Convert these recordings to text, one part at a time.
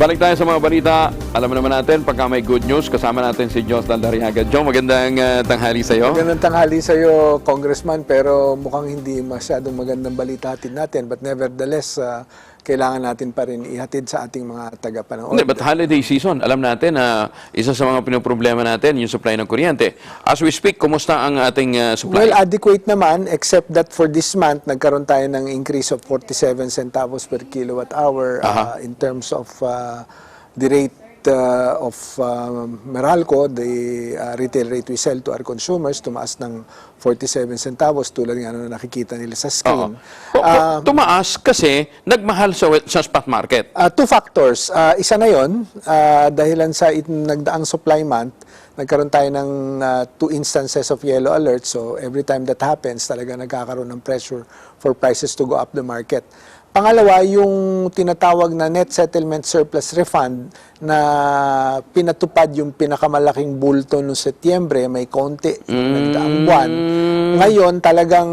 Balik tayo sa mga balita. Alam naman natin, pagka may good news, kasama natin si Zaldarriaga. Joe, magandang tanghali sa iyo. Magandang tanghali sa iyo, Congressman, pero mukhang hindi masyadong magandang balita natin. But nevertheless, kailangan natin pa rin ihatid sa ating mga tagapanood. Hindi, but holiday season, alam natin na isa sa mga pinoproblema natin, yung supply ng kuryente. As we speak, kumusta ang ating supply? Well, adequate naman, except that for this month, nagkaroon tayo ng increase of 47 centavos per kilowatt hour in terms of the rate of Meralco, the retail rate we sell to our consumers, tumaas ng 47 centavos tulad nga na nakikita nila sa screen. Tumaas kasi nagmahal sa spot market. Two factors. Isa na yon, dahilan sa nagdaang supply month, nagkaroon tayo ng 2 instances of yellow alert. So every time that happens, talaga nagkakaroon ng pressure for prices to go up the market. Pangalawa, yung tinatawag na net settlement surplus refund na pinatupad yung pinakamalaking bulto noong Setyembre, may konti yung nagdaang buwan. Ngayon, talagang,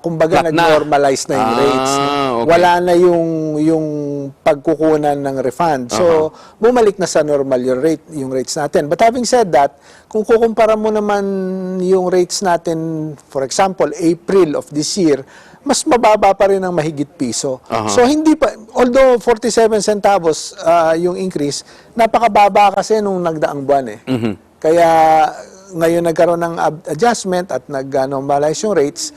kumbaga, nag-normalize na yung rates. Okay. Wala na yung pagkukunan ng refund. So, bumalik na sa normal yung rates natin. But having said that, kung kukumpara mo naman yung rates natin, for example, April of this year, mas mababa pa rin ang mahigit piso. So hindi pa, although 47 centavos yung increase, napakababa kasi nung nagdaang buwan eh. Kaya ngayon nagkaroon ng adjustment at nag-normalize yung rates,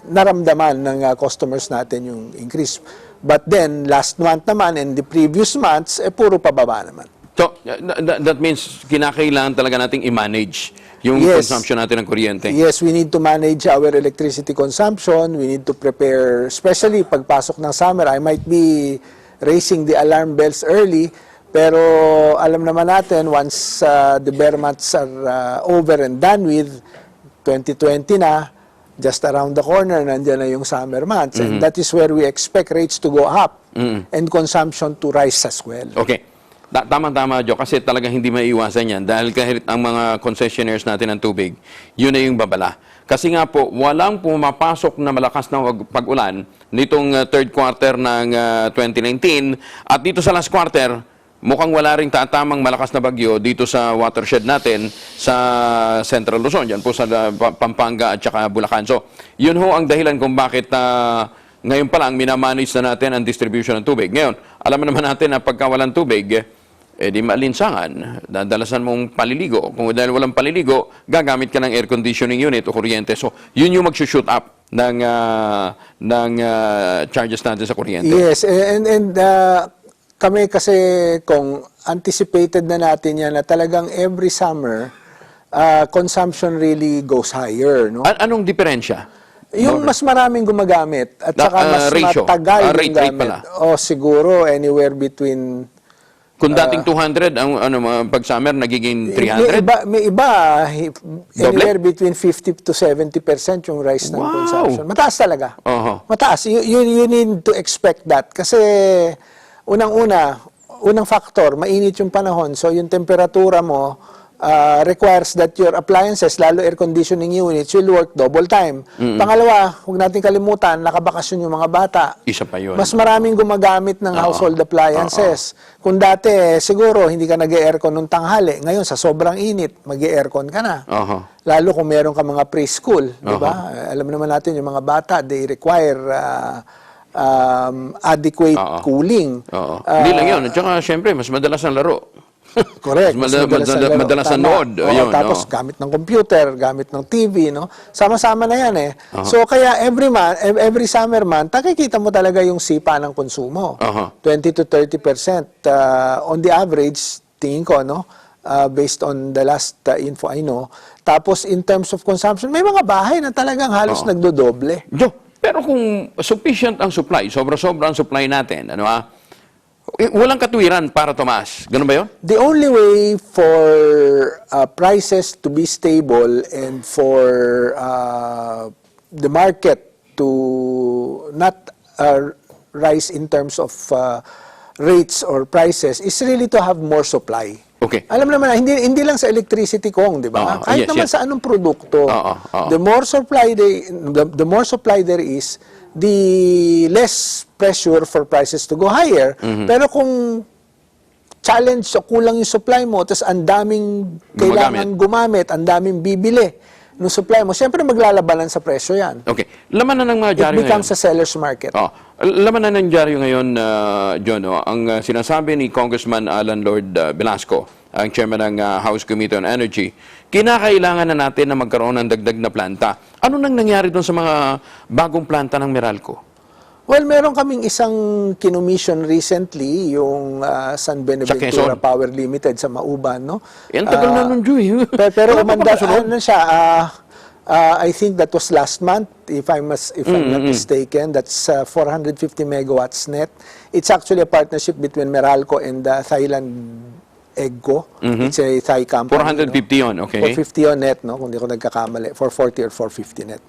naramdaman ng customers natin yung increase. But then, last month naman and the previous months, puro pababa naman. So, that means kinakailangan talaga nating i-manage yung consumption natin ng kuryente. Yes, we need to manage our electricity consumption. We need to prepare, especially pagpasok ng summer. I might be raising the alarm bells early, pero alam naman natin, once the bare months are over and done with, 2020 na, just around the corner, nandiyan na yung summer months. And that is where we expect rates to go up and consumption to rise as well. Okay. Tama-tama, Joe, kasi talagang hindi maiiwasan yan dahil kahit ang mga concessionaires natin ng tubig, yun na yung babala. Kasi nga po, walang pumapasok na malakas na pag-ulan nitong third quarter ng 2019 at dito sa last quarter, mukhang wala ring tatamang malakas na bagyo dito sa watershed natin sa Central Luzon, yan po sa Pampanga at saka Bulacan. So, yun ho ang dahilan kung bakit ngayon pa lang minamanage na natin ang distribution ng tubig. Ngayon, alam naman natin na pagka walang tubig, di maalinsangan, dadalasan mong paliligo. Kung dahil walang paliligo, gagamit ka ng air conditioning unit o kuryente. So, yun yung mag-shoot up ng charges natin sa kuryente. Yes, and kami kasi kung anticipated na natin yan na talagang every summer, consumption really goes higher. No? Anong diferensya? Yung mas maraming gumagamit at saka mas ratio. matagal yung Rate gamit. pala. O siguro anywhere between... Kung dating 200, pag summer, nagiging 300? May iba anywhere between 50 to 70% yung rise ng consumption. Mataas talaga. Mataas. You need to expect that. Kasi unang factor, mainit yung panahon. So yung temperatura mo requires that your appliances, lalo air conditioning units, will work double time. Pangalawa, huwag natin kalimutan, nakabakasyon yung mga bata. Isa pa yun. Mas maraming gumagamit ng household appliances. Kung dati, siguro, hindi ka nag-aircon nung tanghali. Ngayon, sa sobrang init, mag-aircon ka na. Lalo kung meron ka mga preschool. Diba? Alam naman natin, yung mga bata, they require adequate cooling. Hindi lang yun. At saka, syempre, mas madalas ang laro. Correct. Madalas ang nood. Tapos gamit ng computer, gamit ng TV, no? Sama-sama na yan eh. So kaya every summer month, nakikita mo talaga yung sipa ng konsumo. 20 to 30% on the average, tingin ko, no? Based on the last info I know. Tapos in terms of consumption, may mga bahay na talagang halos nagdodoble. Pero kung sufficient ang supply, sobra-sobra ang supply natin, walang katuwiran para tumaas. Ganun ba yun? The only way for prices to be stable and for the market to not rise in terms of rates or prices is really to have more supply. Okay. Alam naman na, hindi lang sa electricity kung, di ba? Kahit naman sa anong produkto, the more supply there is, the less pressure for prices to go higher. Pero kung challenge o kulang yung supply mo, tapos ang daming kailangan gumamit, ang daming bibili ng supply mo, siyempre maglalabanan sa presyo yan. Okay. Laman na ng mga dyaryo It becomes a seller's market. Oh, laman na ng dyaryo ngayon, John, ang sinasabi ni Congressman Alan Lord Velasco, ang chairman ng House Committee on Energy, kinakailangan na natin na magkaroon ng dagdag na planta. Ano nang nangyari doon sa mga bagong planta ng Meralco? Well, meron kaming isang kinumission recently, yung San Benaventura Power Limited sa Mauban, no? Yan, tagal na nun, Joy. Pero umanda, ano siya, I think that was last month, if I'm not mistaken. That's 450 megawatts net. It's actually a partnership between Meralco and Thailand Eggo. It's a Thai company. 450 yun, okay. 450 on net, no? Kung di ko nagkakamali. 440 or 450 net.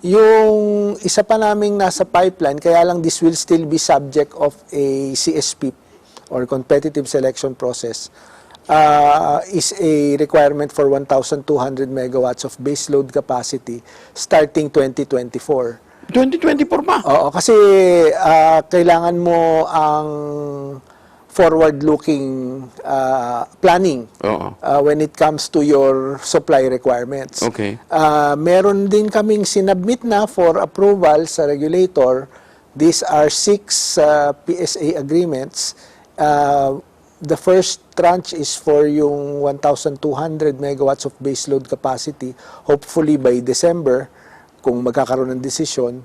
Yung isa pa naming nasa pipeline, kaya lang this will still be subject of a CSP or competitive selection process, is a requirement for 1,200 megawatts of baseload capacity starting 2024. 2024 pa? Oo, kasi kailangan mo ang forward-looking planning when it comes to your supply requirements. Okay. Meron din kaming sinubmit na for approval sa regulator. These are 6 PSA agreements. The first tranche is for yung 1,200 megawatts of baseload capacity, hopefully by December, kung magkakaroon ng desisyon,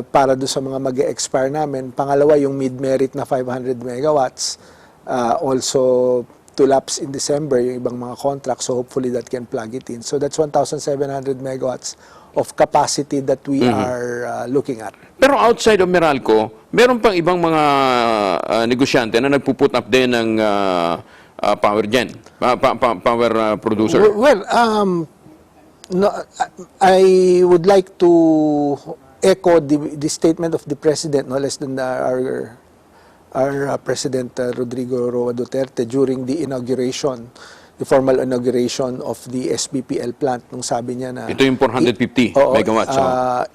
para doon sa mga mag-expire namin. Pangalawa, yung mid-merit na 500 megawatts, also to lapse in December, yung ibang mga contracts, so hopefully that can plug it in. So that's 1,700 megawatts of capacity that we are looking at. Pero outside of Meralco, meron pang ibang mga negosyante na nagpuput up din ng power gen, power producer. Well, no, I would like to echo the statement of the President, no less than our President Rodrigo Roa Duterte during the inauguration, the formal inauguration of the SBPL plant, nung sabi niya na ito yung 450 megawatts.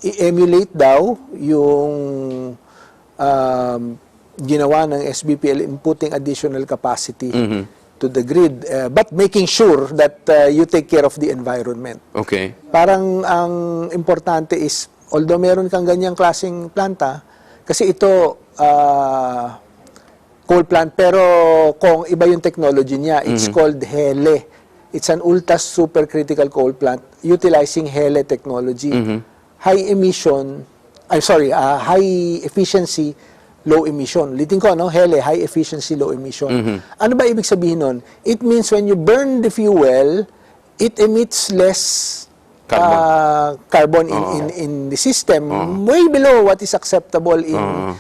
I-emulate daw yung ginawa ng SBPL in putting additional capacity to the grid, but making sure that you take care of the environment. Okay. Parang ang importante is, although meron kang ganyang klaseng planta, kasi ito coal plant, pero kung iba yung technology niya, it's called HELE. It's an ultra supercritical coal plant utilizing HELE technology. High emission, high efficiency, low emission. Litin ko, no? HELE, high efficiency, low emission. Ano ba ibig sabihin nun? It means when you burn the fuel, it emits less carbon in the system, way below what is acceptable in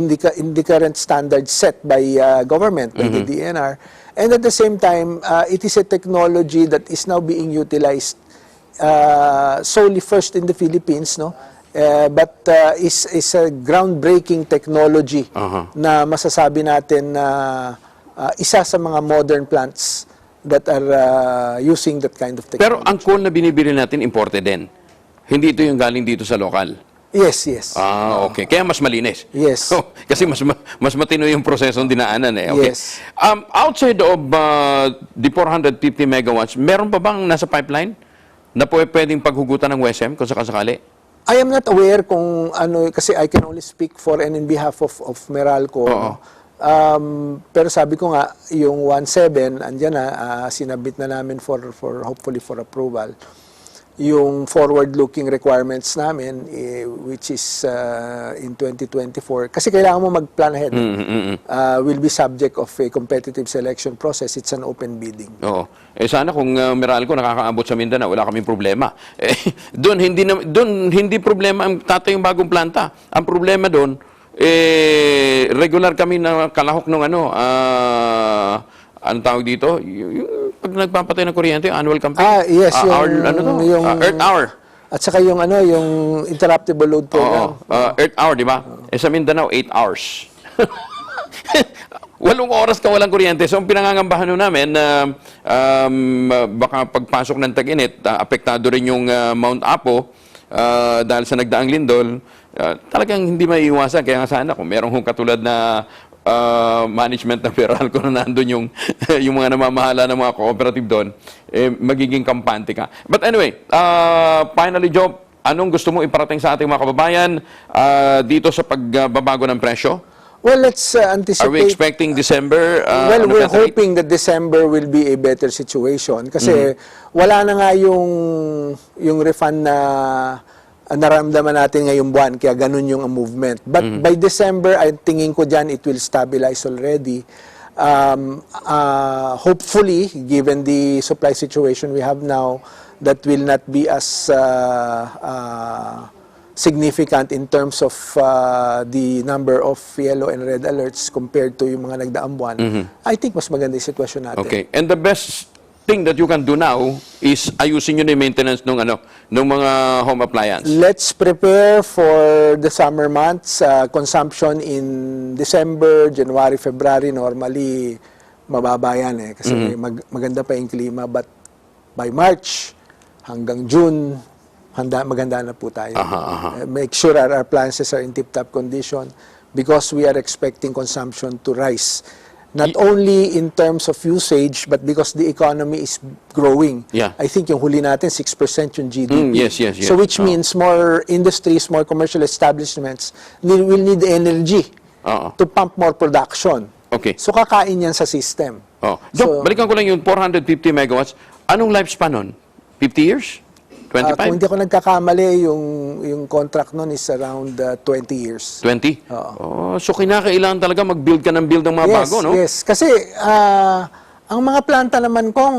the current standard set by government, by the DNR. And at the same time, it is a technology that is now being utilized solely first in the Philippines, no? But is a groundbreaking technology na masasabi natin na isa sa mga modern plants that are using that kind of technology. Pero ang coal na binibili natin, imported din. Hindi ito yung galing dito sa lokal. Yes, yes. Okay. Kaya mas malinis. Yes. Kasi mas matino yung prosesong dinaanan eh. Okay. Yes. Outside of the 450 megawatts, meron pa bang nasa pipeline na pwedeng paghugutan ng WESM kung sakasakali? I am not aware kung ano, kasi I can only speak for and in behalf of Meralco. Pero sabi ko nga, yung 1.7, andyan na, sinabit na namin for hopefully for approval. Yung forward-looking requirements namin, which is in 2024, kasi kailangan mo mag-plan ahead. Will be subject of a competitive selection process. It's an open bidding. Oo. Sana kung Meralco nakakaabot sa Mindanao, wala kaming problema. Doon hindi problema ang tatay yung bagong planta. Ang problema doon, regular kami na kalahok ng anong tawag dito? Yung pag nagpapatay ng kuryente, annual campaign. Yes, yung Earth Hour. At saka yung yung interruptible load program. Earth Hour, di ba? Sa Mindanao, 8 hours. 8 oras ka walang kuryente. So, ang pinangangambahan namin na baka pagpasok ng tag-init, apektado rin yung Mount Apo dahil sa nagdaang lindol. Talagang hindi maiiwasan. Kaya nga sana kung merong katulad na management ng Meralco na nandun yung, yung mga namamahala ng mga cooperative doon, magiging kampante ka. But anyway, finally, Joe, anong gusto mo iparating sa ating mga kababayan dito sa pagbabago ng presyo? Well, let's anticipate. Are we expecting December? Well, we're hoping that December will be a better situation kasi wala na nga yung refund na naramdaman natin ngayong buwan, kaya ganun yung movement. But by December, I tingin ko dyan, it will stabilize already. Hopefully, given the supply situation we have now, that will not be as significant in terms of the number of yellow and red alerts compared to yung mga nagdaang buwan. I think mas maganda yung sitwasyon natin. Okay. And the best thing that you can do now is ayusin nyo na yung maintenance ng mga home appliance. Let's prepare for the summer months. Consumption in December, January, February, normally mababa yan kasi maganda pa yung klima. But by March hanggang June, maganda na po tayo. Make sure our appliances are in tip-top condition because we are expecting consumption to rise. Not only in terms of usage, but because the economy is growing. Yeah. I think yung huli natin, 6% yung GDP. Yes. So which means more industries, more commercial establishments will need energy to pump more production. Okay. So kakain yan sa system. Joe, balikan ko lang yung 450 megawatts. Anong lifespan nun? 50 years? 25? Kung hindi ako nagkakamali, yung contract nun is around 20 years. 20? So kinakailangan talaga mag-build ka ng build ng mga bago, no? Yes, kasi ang mga planta naman kong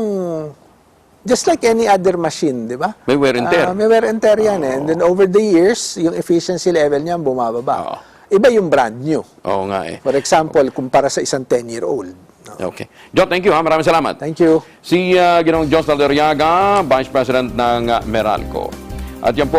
just like any other machine, di ba? May wear and tear. May wear and tear yan And then over the years, yung efficiency level niya bumababa. Iba yung brand new. Oo nga For example, kumpara sa isang 10-year-old. Okay. Joe, thank you ha. Maraming salamat. Thank you. Si Ginoong Zaldarriaga, Vice President ng Meralco. At yan po ang